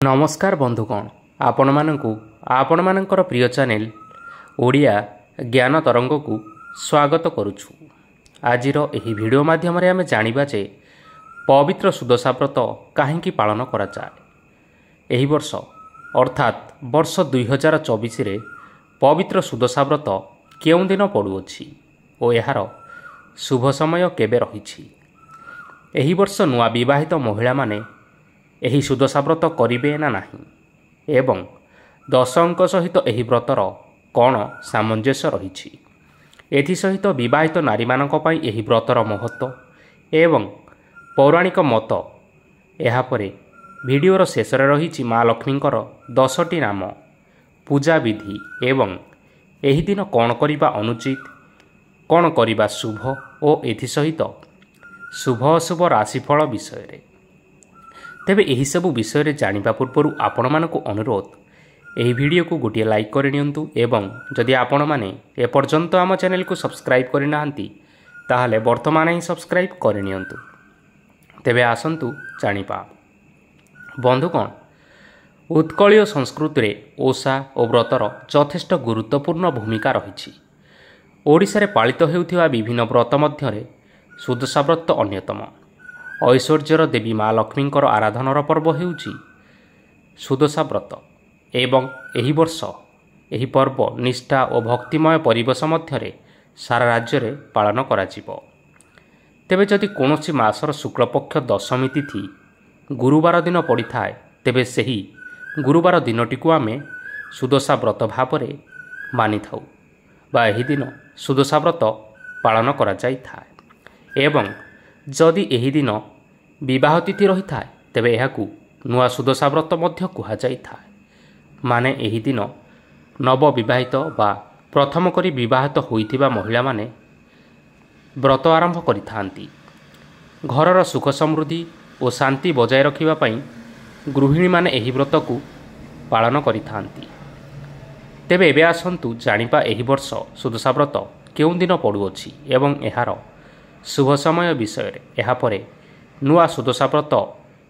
नमस्कार बंधुगण आपण मानकर प्रिय चैनल ओडिया ज्ञान तरंग को स्वागत करुछु। आजिर एही वीडियो माध्यम आम जानिबा जे पवित्र सुदशा व्रत काहेकि पालन करा जाए। एही वर्ष अर्थात वर्ष 2024 रे पवित्र सुदशा व्रत केउं दिन पड़ुअछि ओ एहार शुभ समय केबे रहिछि। एही वर्ष नुआ विवाहित महिला माने एही सुदशा व्रत करिवे ना नाही एवं 10 अंक सहित एही व्रतर कौन सामंजस्य रहिछि। एथि सहित विवाहित नारी मानक पई एही व्रतर महत्व एवं पौराणिक मत एहा परे वीडियोर शेष रहिछि माँ लक्ष्मींकर 10टी नाम, पूजा विधि एवं एही दिन कौन करिबा अनुचित, कौन करिबा शुभ ओ एथि सहित शुभ अशुभ राशिफल विषय रे। तेबे एही सबु विषय जानिबा पूर्व आपण मानकु अनुरोध एही वीडियो को गोटे लाइक करनियंतु एवं जदि आपण माने एपर्यंत आम चैनल को सब्सक्राइब करिनाहांती ताहले वर्तमान ही सब्सक्राइब करनियंतु। तेबे आसंतु जानिबा। बंधुगण, उत्कलीय संस्कृति रे ओषा और व्रतर यथेष्ट गुरुत्वपूर्ण भूमिका रहिछि। ओडिशा रे पालित हेउथिबा विभिन्न व्रत मध्यरे सुदशा व्रत अन्यतम। ऐश्वर्यर देवी माँ लक्ष्मींकर आराधनार पर्व हेउछि सुदशा व्रत एवं एही वर्ष एही पर्व निष्ठा और भक्तिमय परिवेश मध्यरे सारा राज्य रे पालन कराजिबो। तेबे जदि कोनोसी मासर शुक्लपक्ष दशमी तिथि गुरुवार दिन पड़ी थाए तेबे सेही गुरुवार दिनटी को आमे सुदशा व्रत भावरे मानि थाउ बा एही दिन सुदशा व्रत पालन करा जाई थाए। एवं जदि एही दिन विवाह तिथि रही थाए तेबे एहाकु नुआ सुदशा व्रत मध्य कुहा जाई थाए। माने एही दिन नव विवाहित बा प्रथम करी विवाहित होइथिबा महिला माने व्रत आरंभ करिथांती। घरर सुख समृद्धि और शांति बजाय रखिबा पई गृहिणी माने एही व्रत को पालन करिथांती। तेबे एबे आसंतु जानिबा एही वर्ष सुदशा व्रत केउं दिन पड़ुअछि एवं एहार शुभ समय विषय रे। एहा परे नुआ सुदशा व्रत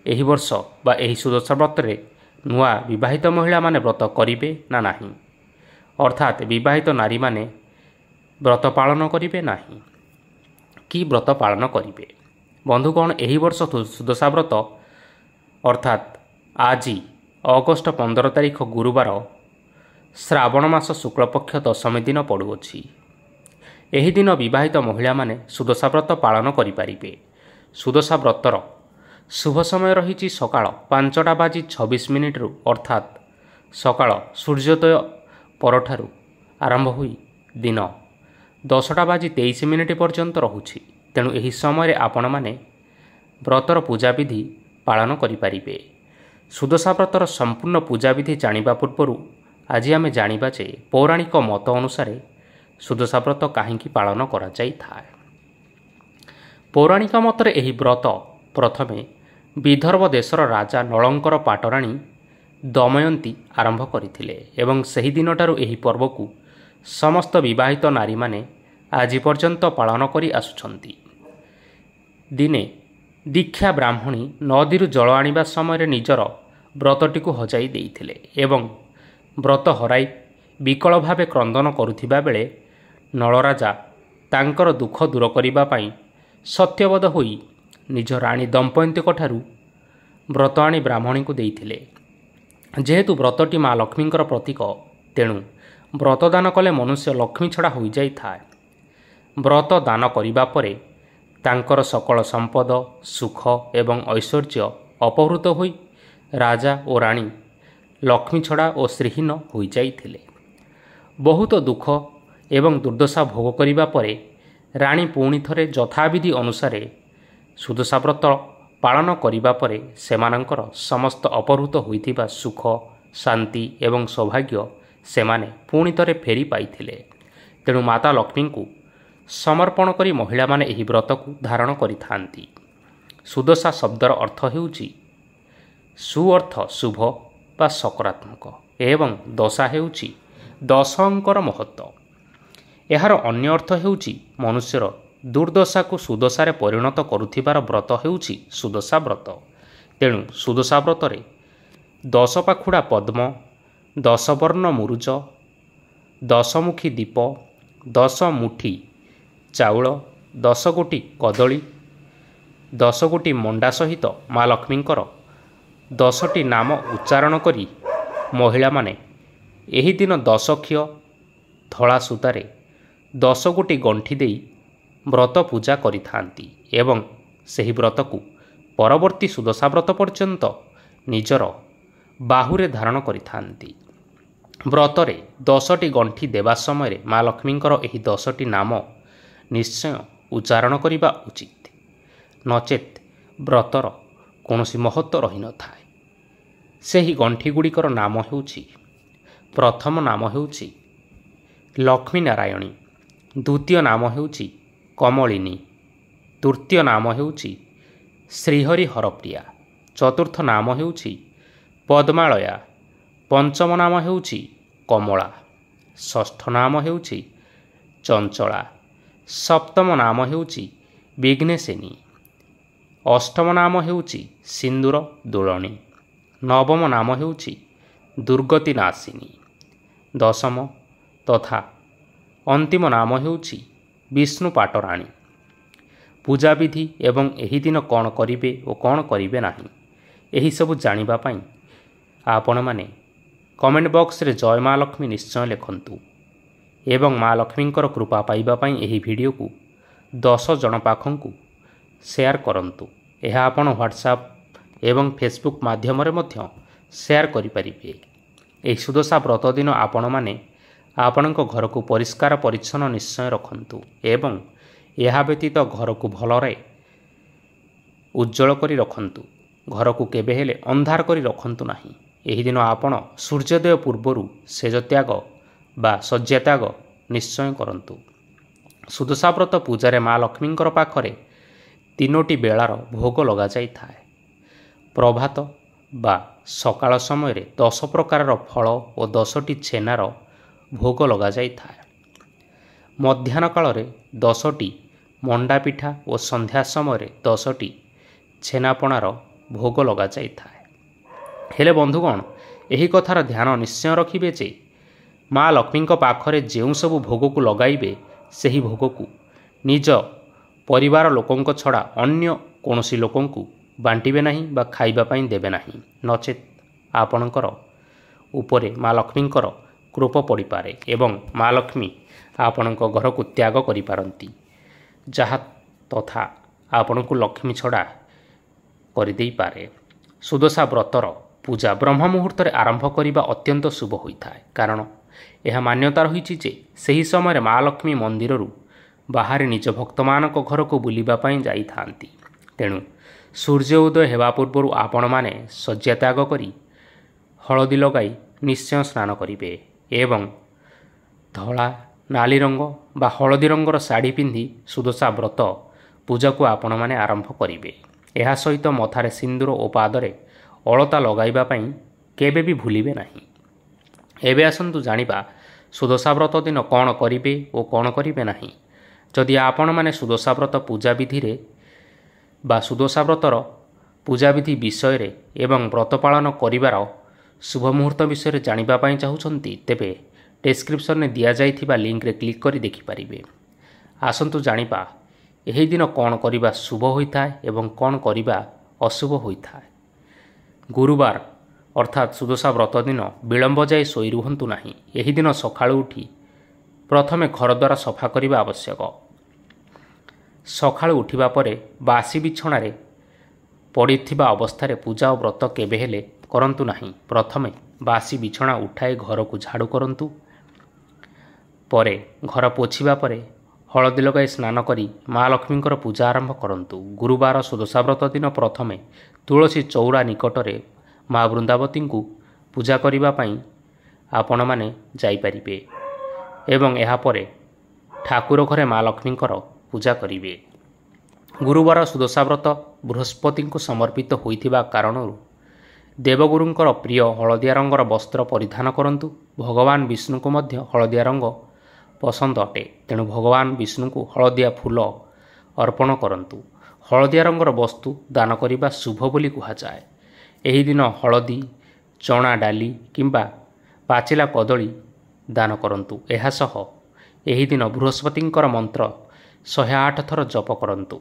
एही वर्ष बा एही सुदशा व्रत रे नुआ विवाहित महिला माने व्रत करिवे ना नाही, अर्थात विवाहित नारी माने व्रत पालन करिवे नाही कि व्रत पालन करिवे। बंधुगण, एही वर्ष सुदशा व्रत अर्थात आज अगस्त 15 तारिख गुरुवार श्रावण मास शुक्लपक्ष दशमी दिन पड़ुअछि। एही दिन विवाहित महिला माने सुदशा व्रत पालन करिपारिबे। सुदशा व्रतर शुभ समय रहिछि सकाळ 5:26 रु अर्थात सकाळ सूर्योदय परठारु आरंभ होई दिन 10:23 पर्यंत रहुछि। तेणु एही समय आपण माने व्रतर पूजा विधि पालन करिपारिबे। सुदशा व्रतर संपूर्ण पूजा विधि जानिबा पूर्व आज आमे जानिबा जे पौराणिक मत अनुसार सुदशा व्रत काहेकि पालन करा जाई थाए। पौराणिक मतरे एही व्रत प्रथमे विदर्भ देशर राजा नलंकर पाटराणी दमयंती आरंभ करथिले एवं सही दिनटारु एही पर्व को समस्त विवाहित नारी माने आज पर्यंत पालन करी आसुछंती। दिने दीक्षा ब्राह्मणी नदीरु जल आनिबा समय निजर व्रतटी को हजाई देइथिले एवं व्रत हराई विकल भावे क्रंदन करुथिबा बेले नलराजा तांकर दुख दूर करिबा पई सत्यवद होई निज राणी दंपयंती ठारू व्रत आनी ब्राह्मणी को देइथिले। जेहेतु व्रतटी माँ लक्ष्मींकर प्रतीक तेणु व्रत दान कले मनुष्य लक्ष्मी छड़ा होई जाई थाए। व्रत दान करिबा परे तांकर सकल संपद सुख एवं ऐश्वर्य अपहृत होई राजा और राणी लक्ष्मी छड़ा और श्रीहीन होई जाइथिले। बहुत दुख एवं दुर्दशा भोग करिबा परे राणी पुणी थरे यथाविधि अनुसार सुदशा व्रत पालन करिबा परे सेमानंकर समस्त अपहृत होइथिबा सुख शांति एवं सौभाग्य सेमाने पुणी थरे फेरी पाइथिले। तेणु माता लक्ष्मी को समर्पण करी महिला माने एही व्रत को धारण करिथांती। सुदशा शब्दर अर्थ हेउची सु अर्थ शुभ बा सकारात्मक एवं दशा हेउची 10 अंकर महत्व। एहार अन्य अर्थ हेउची मनुष्यर दुर्दशा को सुदशारे परिणत करुथिबार व्रत हेउची सुदशा व्रत। तेणु सुदशा व्रतरे ଦଶ ପାଖୁଡ଼ା ପଦ୍ମ, 10 ବର୍ଣ୍ଣ ମୁରୁଜ, 10 ମୁଖୀ ଦୀପ, 10 ମୁଠି ଚାଉଳ, 10 ଗୋଟି କଦଳୀ, 10 ଗୋଟି ମଣ୍ଡା ସହିତ ମା ଲକ୍ଷ୍ମୀଙ୍କର 10ଟି ନାମ ଉଚ୍ଚାରଣ କରି ମହିଳାମାନେ ଏହି ଦିନ 10 ଖିଅ ଧଳା ସୂତାରେ 10 ଗୋଟି ଗଣ୍ଠି ଦେଇ ବ୍ରତ ପୂଜା କରିଥାନ୍ତି ଏବଂ ସେହି ବ୍ରତକୁ ପରବର୍ତ୍ତୀ ସୁଦଶା ବ୍ରତ ପର୍ଯ୍ୟନ୍ତ ନିଜର ବାହୁରେ ଧାରଣ କରିଥାନ୍ତି। ବ୍ରତରେ 10ଟି ଗଣ୍ଠି ଦେବା ସମୟରେ ମା ଲକ୍ଷ୍ମୀଙ୍କର ଏହି 10ଟି ନାମ ନିଶ୍ଚୟ ଉଚ୍ଚାରଣ କରିବା ଉଚିତ, ନଚେତ୍ ବ୍ରତର କୌଣସି ମହତ୍ତ୍ୱ ରହିନଥାଏ। ସେହି ଗଣ୍ଠିଗୁଡ଼ିକର ନାମ ହେଉଛି, ପ୍ରଥମ ନାମ ହେଉଛି ଲକ୍ଷ୍ମୀ ନାରାୟଣୀ, ଦ୍ୱିତୀୟ ନାମ ହେଉଛି କମଳିନୀ, ତୃତୀୟ ନାମ ହେଉଛି ଶ୍ରୀହରି ହରପ୍ରିୟା, ଚତୁର୍ଥ ନାମ ହେଉଛି ପଦ୍ମାଳୟା, ପଞ୍ଚମ ନାମ ହେଉଛି କମଳା, ଷଷ୍ଠ ନାମ ହେଉଛି ଚଞ୍ଚଳା, ସପ୍ତମ ନାମ ହେଉଛି ବିଘ୍ନେଶିନୀ, ଅଷ୍ଟମ ନାମ ହେଉଛି ସିନ୍ଦୁର ଦୋଳଣୀ, ନବମ ନାମ ହେଉଛି ଦୁର୍ଗତି ନାଶିନୀ, ଦଶମ ତଥା ଅନ୍ତିମ ନାମ ହେଉଛି ବିଷ୍ଣୁ ପାଟରାଣୀ। ପୂଜାବିଧି ଏବଂ ଏହି ଦିନ କ'ଣ କରିବେ ଓ କ'ଣ କରିବେ ନାହିଁ, ଏହିସବୁ ଜାଣିବା ପାଇଁ ଆପଣମାନେ କମେଣ୍ଟ ବକ୍ସରେ ଜୟ ମା ଲକ୍ଷ୍ମୀ ନିଶ୍ଚୟ ଲେଖନ୍ତୁ ଏବଂ ମା ଲକ୍ଷ୍ମୀଙ୍କର କୃପା ପାଇବା ପାଇଁ ଏହି ଭିଡ଼ିଓକୁ 10 ଜଣ ପାଖଙ୍କୁ ସେୟାର କରନ୍ତୁ। ଏହା ଆପଣ ହ୍ୱାଟ୍ସଆପ୍ ଏବଂ ଫେସବୁକ୍ ମାଧ୍ୟମରେ ମଧ୍ୟ ସେୟାର କରିପାରିବେ। ଏହି ସୁଦଶା ବ୍ରତ ଦିନ ଆପଣମାନେ ଆପଣଙ୍କ ଘରକୁ ପରିଷ୍କାର ପରିଚ୍ଛନ୍ନ ନିଶ୍ଚୟ ରଖନ୍ତୁ ଏବଂ ଏହା ବ୍ୟତୀତ ଘରକୁ ଭଲରେ ଉଜ୍ଜଳ କରି ରଖନ୍ତୁ। ଘରକୁ କେବେ ହେଲେ ଅନ୍ଧାର କରି ରଖନ୍ତୁ ନାହିଁ। ଏହି ଦିନ ଆପଣ ସୂର୍ଯ୍ୟୋଦୟ ପୂର୍ବରୁ ସେଜତ୍ୟାଗ ବା ଶଯ୍ୟାତ୍ୟାଗ ନିଶ୍ଚୟ କରନ୍ତୁ। ସୁଦଶା ବ୍ରତ ପୂଜାରେ ମା ଲକ୍ଷ୍ମୀଙ୍କର ପାଖରେ 3ଟି ବେଳାର ଭୋଗ ଲଗାଯାଇଥାଏ। ପ୍ରଭାତ ବା ସକାଳ ସମୟରେ 10 ପ୍ରକାରର ଫଳ ଓ 10ଟି ଛେନାର ଭୋଗ ଲଗାଯାଇଥାଏ। ମଧ୍ୟାହ୍ନ କାଳରେ 10ଟି ମଣ୍ଡା ପିଠା ଓ ସନ୍ଧ୍ୟା ସମୟରେ 10ଟି ଛେନାପଣାର ଭୋଗ ଲଗାଯାଇଥାଏ। ହେଲେ ବନ୍ଧୁଗଣ, ଏହି କଥାର ଧ୍ୟାନ ନିଶ୍ଚୟ ରଖିବେ ଯେ ମା ଲକ୍ଷ୍ମୀଙ୍କ ପାଖରେ ଯେଉଁ ସବୁ ଭୋଗକୁ ଲଗାଇବେ ସେହି ଭୋଗକୁ ନିଜ ପରିବାର ଲୋକଙ୍କ ଛଡ଼ା ଅନ୍ୟ କୌଣସି ଲୋକଙ୍କୁ ବାଣ୍ଟିବେ ନାହିଁ ବା ଖାଇବା ପାଇଁ ଦେବେ ନାହିଁ, ନଚେତ୍ ଆପଣଙ୍କର ଉପରେ ମା ଲକ୍ଷ୍ମୀଙ୍କର କୃପ ପଡ଼ିପାରେ ଏବଂ ମା ଲକ୍ଷ୍ମୀ ଆପଣଙ୍କ ଘରକୁ ତ୍ୟାଗ କରିପାରନ୍ତି, ଯାହା ତଥା ଆପଣଙ୍କୁ ଲକ୍ଷ୍ମୀ ଛଡ଼ା କରିଦେଇପାରେ। ସୁଦଶା ବ୍ରତର ପୂଜା ବ୍ରହ୍ମ ମୁହୂର୍ତ୍ତରେ ଆରମ୍ଭ କରିବା ଅତ୍ୟନ୍ତ ଶୁଭ ହୋଇଥାଏ, କାରଣ ଏହା ମାନ୍ୟତା ରହିଛି ଯେ ସେହି ସମୟରେ ମା ଲକ୍ଷ୍ମୀ ମନ୍ଦିରରୁ ବାହାରେ ନିଜ ଭକ୍ତମାନଙ୍କ ଘରକୁ ବୁଲିବା ପାଇଁ ଯାଇଥାନ୍ତି। ତେଣୁ ସୂର୍ଯ୍ୟ ଉଦୟ ହେବା ପୂର୍ବରୁ ଆପଣମାନେ ଶଯ୍ୟାତ୍ୟାଗ କରି ହଳଦୀ ଲଗାଇ ନିଶ୍ଚୟ ସ୍ନାନ କରିବେ ଏବଂ ଧଳା, ନାଲି ରଙ୍ଗ ବା ହଳଦୀ ରଙ୍ଗର ଶାଢ଼ୀ ପିନ୍ଧି ସୁଦଶା ବ୍ରତ ପୂଜାକୁ ଆପଣମାନେ ଆରମ୍ଭ କରିବେ। ଏହା ସହିତ ମଥାରେ ସିନ୍ଦୁର ଓ ପାଦରେ ଅଳତା ଲଗାଇବା ପାଇଁ କେବେ ବି ଭୁଲିବେ ନାହିଁ। ଏବେ ଆସନ୍ତୁ ଜାଣିବା ସୁଦଶା ବ୍ରତ ଦିନ କ'ଣ କରିବେ ଓ କ'ଣ କରିବେ ନାହିଁ। ଯଦି ଆପଣମାନେ ସୁଦଶା ବ୍ରତ ପୂଜାବିଧିରେ ବା ସୁଦଶା ବ୍ରତର ପୂଜାବିଧି ବିଷୟରେ ଏବଂ ବ୍ରତ ପାଳନ କରିବାର ଶୁଭ ମୁହୂର୍ତ୍ତ ବିଷୟରେ ଜାଣିବା ପାଇଁ ଚାହୁଁଛନ୍ତି, ତେବେ ଡେସ୍କ୍ରିପସନରେ ଦିଆଯାଇଥିବା ଲିଙ୍କରେ କ୍ଲିକ୍ କରି ଦେଖିପାରିବେ। ଆସନ୍ତୁ ଜାଣିବା ଏହି ଦିନ କ'ଣ କରିବା ଶୁଭ ହୋଇଥାଏ ଏବଂ କ'ଣ କରିବା ଅଶୁଭ ହୋଇଥାଏ। ଗୁରୁବାର ଅର୍ଥାତ୍ ସୁଦଶା ବ୍ରତ ଦିନ ବିଳମ୍ବ ଯାଏ ଶୋଇ ରୁହନ୍ତୁ ନାହିଁ। ଏହି ଦିନ ସକାଳୁ ଉଠି ପ୍ରଥମେ ଘରଦ୍ୱାର ସଫା କରିବା ଆବଶ୍ୟକ। ସକାଳୁ ଉଠିବା ପରେ ବାସି ବିଛଣାରେ ପଡ଼ିଥିବା ଅବସ୍ଥାରେ ପୂଜା ଓ ବ୍ରତ କେବେ ହେଲେ କରନ୍ତୁ ନାହିଁ। ପ୍ରଥମେ ବାସି ବିଛଣା ଉଠାଇ ଘରକୁ ଝାଡ଼ୁ କରନ୍ତୁ। ପରେ ଘର ପୋଛିବା ପରେ ହଳଦୀ ଲଗାଇ ସ୍ନାନ କରି ମା ଲକ୍ଷ୍ମୀଙ୍କର ପୂଜା ଆରମ୍ଭ କରନ୍ତୁ। ଗୁରୁବାର ସୁଦଶା ବ୍ରତ ଦିନ ପ୍ରଥମେ ତୁଳସୀ ଚଉରା ନିକଟରେ ମା ବୃନ୍ଦାବତୀଙ୍କୁ ପୂଜା କରିବା ପାଇଁ ଆପଣମାନେ ଯାଇପାରିବେ ଏବଂ ଏହାପରେ ଠାକୁର ଘରେ ମା ଲକ୍ଷ୍ମୀଙ୍କର ପୂଜା କରିବେ। ଗୁରୁବାର ସୁଦଶା ବ୍ରତ ବୃହସ୍ପତିଙ୍କୁ ସମର୍ପିତ ହୋଇଥିବା କାରଣରୁ ଦେବଗୁରୁଙ୍କର ପ୍ରିୟ ହଳଦିଆ ରଙ୍ଗର ବସ୍ତ୍ର ପରିଧାନ କରନ୍ତୁ। ଭଗବାନ ବିଷ୍ଣୁଙ୍କୁ ମଧ୍ୟ ହଳଦିଆ ରଙ୍ଗ ପସନ୍ଦ ଅଟେ, ତେଣୁ ଭଗବାନ ବିଷ୍ଣୁଙ୍କୁ ହଳଦିଆ ଫୁଲ ଅର୍ପଣ କରନ୍ତୁ। ହଳଦିଆ ରଙ୍ଗର ବସ୍ତୁ ଦାନ କରିବା ଶୁଭ ବୋଲି କୁହାଯାଏ। ଏହି ଦିନ ହଳଦୀ, ଚଣା ଡାଲି କିମ୍ବା ପାଚିଲା କଦଳୀ ଦାନ କରନ୍ତୁ। ଏହା ସହ ଏହି ଦିନ ବୃହସ୍ପତିଙ୍କର ମନ୍ତ୍ର 108 ଥର ଜପ କରନ୍ତୁ।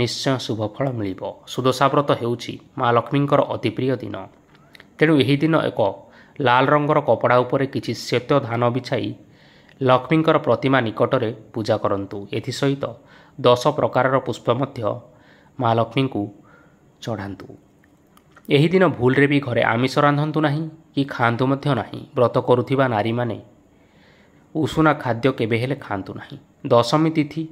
ନିଶ୍ଚୟ ଶୁଭ ଫଳ ମିଳିବ। ସୁଦଶା ବ୍ରତ ହେଉଛି ମା ଲକ୍ଷ୍ମୀଙ୍କର ଅତି ପ୍ରିୟ ଦିନ। ତେଣୁ ଏହି ଦିନ ଏକ ଲାଲ ରଙ୍ଗର କପଡ଼ା ଉପରେ କିଛି ଶ୍ଵେତ ଧାନ ବିଛାଇ ଲକ୍ଷ୍ମୀଙ୍କର ପ୍ରତିମା ନିକଟରେ ପୂଜା କରନ୍ତୁ। ଏଥିସହିତ 10 ପ୍ରକାରର ପୁଷ୍ପ ମଧ୍ୟ ମା ଲକ୍ଷ୍ମୀଙ୍କୁ ଚଢ଼ାନ୍ତୁ। ଏହି ଦିନ ଭୁଲରେ ବି ଘରେ ଆମିଷ ରାନ୍ଧନ୍ତୁ ନାହିଁ କି ଖାଆନ୍ତୁ ମଧ୍ୟ ନାହିଁ। ବ୍ରତ କରୁଥିବା ନାରୀମାନେ ଉଷୁନା ଖାଦ୍ୟ କେବେ ହେଲେ ଖାଆନ୍ତୁ ନାହିଁ। ଦଶମୀ ତିଥି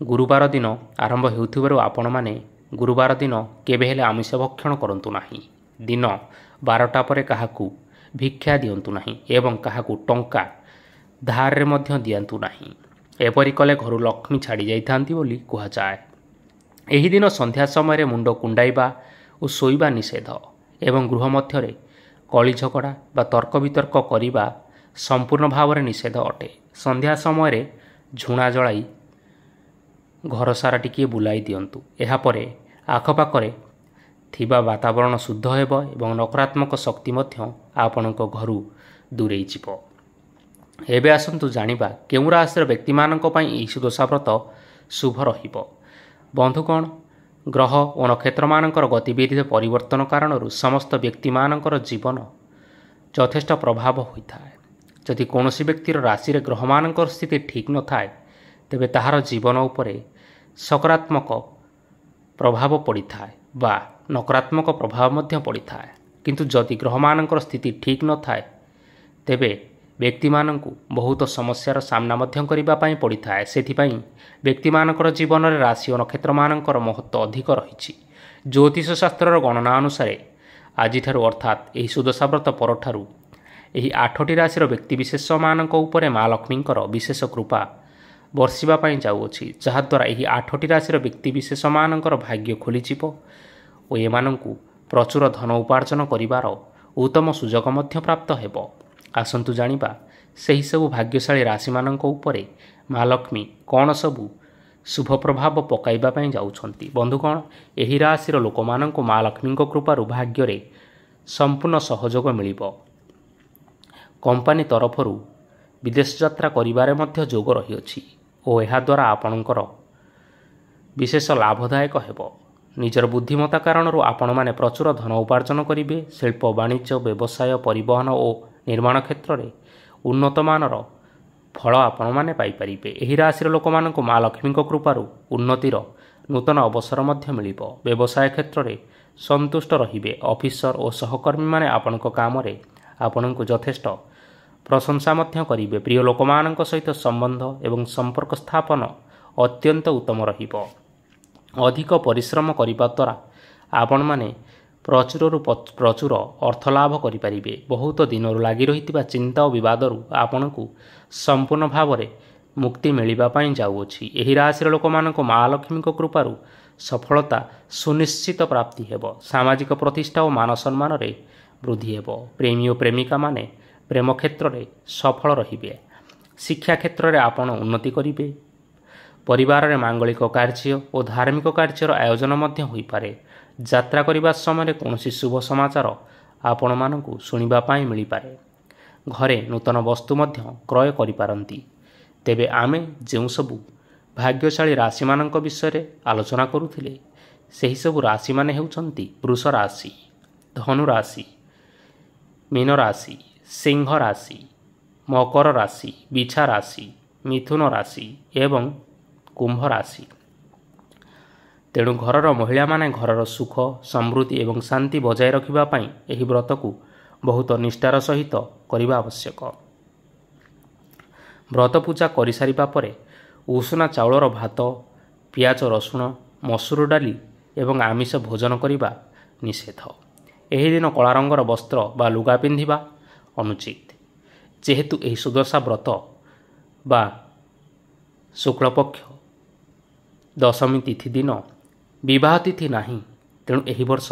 ଗୁରୁବାର ଦିନ ଆରମ୍ଭ ହେଉଥିବାରୁ ଆପଣମାନେ ଗୁରୁବାର ଦିନ କେବେ ହେଲେ ଆମିଷ ଭକ୍ଷଣ କରନ୍ତୁ ନାହିଁ। ଦିନ 12ଟା ପରେ କାହାକୁ ଭିକ୍ଷା ଦିଅନ୍ତୁ ନାହିଁ ଏବଂ କାହାକୁ ଟଙ୍କା ଧାରରେ ମଧ୍ୟ ଦିଅନ୍ତୁ ନାହିଁ। ଏପରି କଲେ ଘରୁ ଲକ୍ଷ୍ମୀ ଛାଡ଼ି ଯାଇଥାନ୍ତି ବୋଲି କୁହାଯାଏ। ଏହି ଦିନ ସନ୍ଧ୍ୟା ସମୟରେ ମୁଣ୍ଡ କୁଣ୍ଡାଇବା ଓ ଶୋଇବା ନିଷେଧ ଏବଂ ଗୃହ ମଧ୍ୟରେ କଳି ଝଗଡ଼ା ବା ତର୍କ ବିତର୍କ କରିବା ସମ୍ପୂର୍ଣ୍ଣ ଭାବରେ ନିଷେଧ ଅଟେ। ସନ୍ଧ୍ୟା ସମୟରେ ଝୁଣା ଜଳାଇ ଘର ସାରା ଟିକିଏ ବୁଲାଇ ଦିଅନ୍ତୁ। ଏହାପରେ ଆଖପାଖରେ ଥିବା ବାତାବରଣ ଶୁଦ୍ଧ ହେବ ଏବଂ ନକାରାତ୍ମକ ଶକ୍ତି ମଧ୍ୟ ଆପଣଙ୍କ ଘରୁ ଦୂରେଇ ଯିବ। ଏବେ ଆସନ୍ତୁ ଜାଣିବା କେଉଁ ରାଶିର ବ୍ୟକ୍ତିମାନଙ୍କ ପାଇଁ ଏହି ସୁଦଶା ବ୍ରତ ଶୁଭ ରହିବ। ବନ୍ଧୁଗଣ, ଗ୍ରହ ଓ ନକ୍ଷତ୍ରମାନଙ୍କର ଗତିବିଧିରେ ପରିବର୍ତ୍ତନ କାରଣରୁ ସମସ୍ତ ବ୍ୟକ୍ତିମାନଙ୍କର ଜୀବନ ଯଥେଷ୍ଟ ପ୍ରଭାବ ହୋଇଥାଏ। ଯଦି କୌଣସି ବ୍ୟକ୍ତିର ରାଶିରେ ଗ୍ରହମାନଙ୍କର ସ୍ଥିତି ଠିକ୍ ନଥାଏ ତେବେ ତାହାର ଜୀବନ ଉପରେ ସକାରାତ୍ମକ ପ୍ରଭାବ ପଡ଼ିଥାଏ ବା ନକାରାତ୍ମକ ପ୍ରଭାବ ମଧ୍ୟ ପଡ଼ିଥାଏ। କିନ୍ତୁ ଯଦି ଗ୍ରହମାନଙ୍କର ସ୍ଥିତି ଠିକ୍ ନଥାଏ ତେବେ ବ୍ୟକ୍ତିମାନଙ୍କୁ ବହୁତ ସମସ୍ୟାର ସାମ୍ନା ମଧ୍ୟ କରିବା ପାଇଁ ପଡ଼ିଥାଏ। ସେଥିପାଇଁ ବ୍ୟକ୍ତିମାନଙ୍କର ଜୀବନରେ ରାଶି ଓ ନକ୍ଷତ୍ରମାନଙ୍କର ମହତ୍ତ୍ୱ ଅଧିକ ରହିଛି। ଜ୍ୟୋତିଷ ଶାସ୍ତ୍ରର ଗଣନା ଅନୁସାରେ ଆଜିଠାରୁ ଅର୍ଥାତ୍ ଏହି ସୁଦଶା ବ୍ରତ ପରଠାରୁ ଏହି 8ଟି ରାଶିର ବ୍ୟକ୍ତିବିଶେଷମାନଙ୍କ ଉପରେ ମା ଲକ୍ଷ୍ମୀଙ୍କର ବିଶେଷ କୃପା ବର୍ଷିବା ପାଇଁ ଯାଉଅଛି, ଯାହାଦ୍ୱାରା ଏହି 8ଟି ରାଶିର ବ୍ୟକ୍ତିବିଶେଷମାନଙ୍କର ଭାଗ୍ୟ ଖୋଲିଯିବ ଓ ଏମାନଙ୍କୁ ପ୍ରଚୁର ଧନ ଉପାର୍ଜନ କରିବାର ଉତ୍ତମ ସୁଯୋଗ ମଧ୍ୟ ପ୍ରାପ୍ତ ହେବ। ଆସନ୍ତୁ ଜାଣିବା ସେହିସବୁ ଭାଗ୍ୟଶାଳୀ ରାଶିମାନଙ୍କ ଉପରେ ମା ଲକ୍ଷ୍ମୀ କ'ଣ ସବୁ ଶୁଭ ପ୍ରଭାବ ପକାଇବା ପାଇଁ ଯାଉଛନ୍ତି। ବନ୍ଧୁଗଣ, ଏହି ରାଶିର ଲୋକମାନଙ୍କୁ ମା ଲକ୍ଷ୍ମୀଙ୍କ କୃପାରୁ ଭାଗ୍ୟରେ ସମ୍ପୂର୍ଣ୍ଣ ସହଯୋଗ ମିଳିବ। କମ୍ପାନୀ ତରଫରୁ ବିଦେଶ ଯାତ୍ରା କରିବାରେ ମଧ୍ୟ ଯୋଗ ରହିଅଛି ଓ ଏହାଦ୍ୱାରା ଆପଣଙ୍କର ବିଶେଷ ଲାଭଦାୟକ ହେବ। ନିଜର ବୁଦ୍ଧିମତ୍ତା କାରଣରୁ ଆପଣମାନେ ପ୍ରଚୁର ଧନ ଉପାର୍ଜନ କରିବେ। ଶିଳ୍ପ, ବାଣିଜ୍ୟ, ବ୍ୟବସାୟ, ପରିବହନ ଓ ନିର୍ମାଣ କ୍ଷେତ୍ରରେ ଉନ୍ନତମାନର ଫଳ ଆପଣମାନେ ପାଇପାରିବେ। ଏହି ରାଶିର ଲୋକମାନଙ୍କୁ ମା ଲକ୍ଷ୍ମୀଙ୍କ କୃପାରୁ ଉନ୍ନତିର ନୂତନ ଅବସର ମଧ୍ୟ ମିଳିବ। ବ୍ୟବସାୟ କ୍ଷେତ୍ରରେ ସନ୍ତୁଷ୍ଟ ରହିବେ। ଅଫିସର ଓ ସହକର୍ମୀମାନେ ଆପଣଙ୍କ କାମରେ ଆପଣଙ୍କୁ ଯଥେଷ୍ଟ ପ୍ରଶଂସା ମଧ୍ୟ କରିବେ। ପ୍ରିୟ ଲୋକମାନଙ୍କ ସହିତ ସମ୍ବନ୍ଧ ଏବଂ ସମ୍ପର୍କ ସ୍ଥାପନ ଅତ୍ୟନ୍ତ ଉତ୍ତମ ରହିବ। ଅଧିକ ପରିଶ୍ରମ କରିବା ଦ୍ୱାରା ଆପଣମାନେ ପ୍ରଚୁରରୁ ପ୍ରଚୁର ଅର୍ଥ ଲାଭ କରିପାରିବେ। ବହୁତ ଦିନରୁ ଲାଗି ରହିଥିବା ଚିନ୍ତା ଓ ବିବାଦରୁ ଆପଣଙ୍କୁ ସମ୍ପୂର୍ଣ୍ଣ ଭାବରେ ମୁକ୍ତି ମିଳିବା ପାଇଁ ଯାଉଅଛି। ଏହି ରାଶିର ଲୋକମାନଙ୍କୁ ମା ଲକ୍ଷ୍ମୀଙ୍କ କୃପାରୁ ସଫଳତା ସୁନିଶ୍ଚିତ ପ୍ରାପ୍ତି ହେବ। ସାମାଜିକ ପ୍ରତିଷ୍ଠା ଓ ମାନ ସମ୍ମାନରେ ବୃଦ୍ଧି ହେବ। ପ୍ରେମୀ ଓ ପ୍ରେମିକାମାନେ ପ୍ରେମ କ୍ଷେତ୍ରରେ ସଫଳ ରହିବେ। ଶିକ୍ଷା କ୍ଷେତ୍ରରେ ଆପଣ ଉନ୍ନତି କରିବେ। ପରିବାରରେ ମାଙ୍ଗଳିକ କାର୍ଯ୍ୟ ଓ ଧାର୍ମିକ କାର୍ଯ୍ୟର ଆୟୋଜନ ମଧ୍ୟ ହୋଇପାରେ। ଯାତ୍ରା କରିବା ସମୟରେ କୌଣସି ଶୁଭ ସମାଚାର ଆପଣମାନଙ୍କୁ ଶୁଣିବା ପାଇଁ ମିଳିପାରେ। ଘରେ ନୂତନ ବସ୍ତୁ ମଧ୍ୟ କ୍ରୟ କରିପାରନ୍ତି। ତେବେ ଆମେ ଯେଉଁ ସବୁ ଭାଗ୍ୟଶାଳୀ ରାଶିମାନଙ୍କ ବିଷୟରେ ଆଲୋଚନା କରୁଥିଲେ ସେହିସବୁ ରାଶିମାନେ ହେଉଛନ୍ତି ବୃଷ ରାଶି, ଧନୁ ରାଶି, ମୀନ ରାଶି, ସିଂହ ରାଶି, ମକର ରାଶି, ବିଛା ରାଶି, ମିଥୁନ ରାଶି ଏବଂ କୁମ୍ଭ ରାଶି। ତେଣୁ ଘରର ମହିଳାମାନେ ଘରର ସୁଖ, ସମୃଦ୍ଧି ଏବଂ ଶାନ୍ତି ବଜାୟ ରଖିବା ପାଇଁ ଏହି ବ୍ରତକୁ ବହୁତ ନିଷ୍ଠାର ସହିତ କରିବା ଆବଶ୍ୟକ। ବ୍ରତ ପୂଜା କରିସାରିବା ପରେ ଉଷୁନା ଚାଉଳର ଭାତ, ପିଆଜ, ରସୁଣ, ମସୁର ଡାଲି ଏବଂ ଆମିଷ ଭୋଜନ କରିବା ନିଷେଧ। ଏହି ଦିନ କଳା ରଙ୍ଗର ବସ୍ତ୍ର ବା ଲୁଗା ପିନ୍ଧିବା ଅନୁଚିତ। ଯେହେତୁ ଏହି ସୁଦଶା ବ୍ରତ ବା ଶୁକ୍ଳପକ୍ଷ ଦଶମୀ ତିଥି ଦିନ ବିବାହ ତିଥି ନାହିଁ, ତେଣୁ ଏହି ବର୍ଷ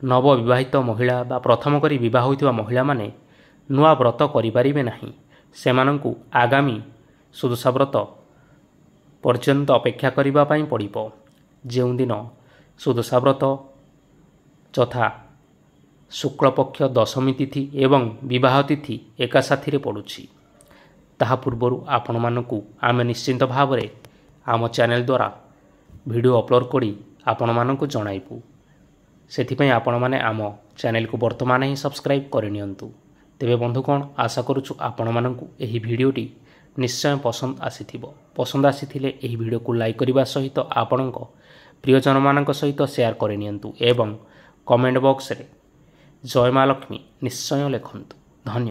ନବବିବାହିତ ମହିଳା ବା ପ୍ରଥମ କରି ବିବାହ ହୋଇଥିବା ମହିଳାମାନେ ନୂଆ ବ୍ରତ କରିପାରିବେ ନାହିଁ। ସେମାନଙ୍କୁ ଆଗାମୀ ସୁଦଶା ବ୍ରତ ପର୍ଯ୍ୟନ୍ତ ଅପେକ୍ଷା କରିବା ପାଇଁ ପଡ଼ିବ। ଯେଉଁଦିନ ସୁଦଶା ବ୍ରତ ଯଥା शुक्लपक्ष दशमी तिथि एवं विवाह तिथि एका साथी पड़ुछि। ताहा पूर्वरु आपण मानकु आमे निश्चिंत भावरे आम चैनल द्वारा वीडियो अपलोड करी आपण मानकु जणाइबु। सेथिपई आपण माने आम चैनल को वर्तमान ही सब्सक्राइब करनियंतु। तेबे बंधुगण आशा करूछु आपण मानकु एही वीडियोटी निश्चय पसंद आसीथिबो। पसंद आसीथिले एही वीडियो को लाइक करिबा सहित आपणक प्रियजन मानक सहित शेयर करनियंतु एवं कमेंट बॉक्स रे जय मां लक्ष्मी निश्चय लिखंतु। धन्यवाद।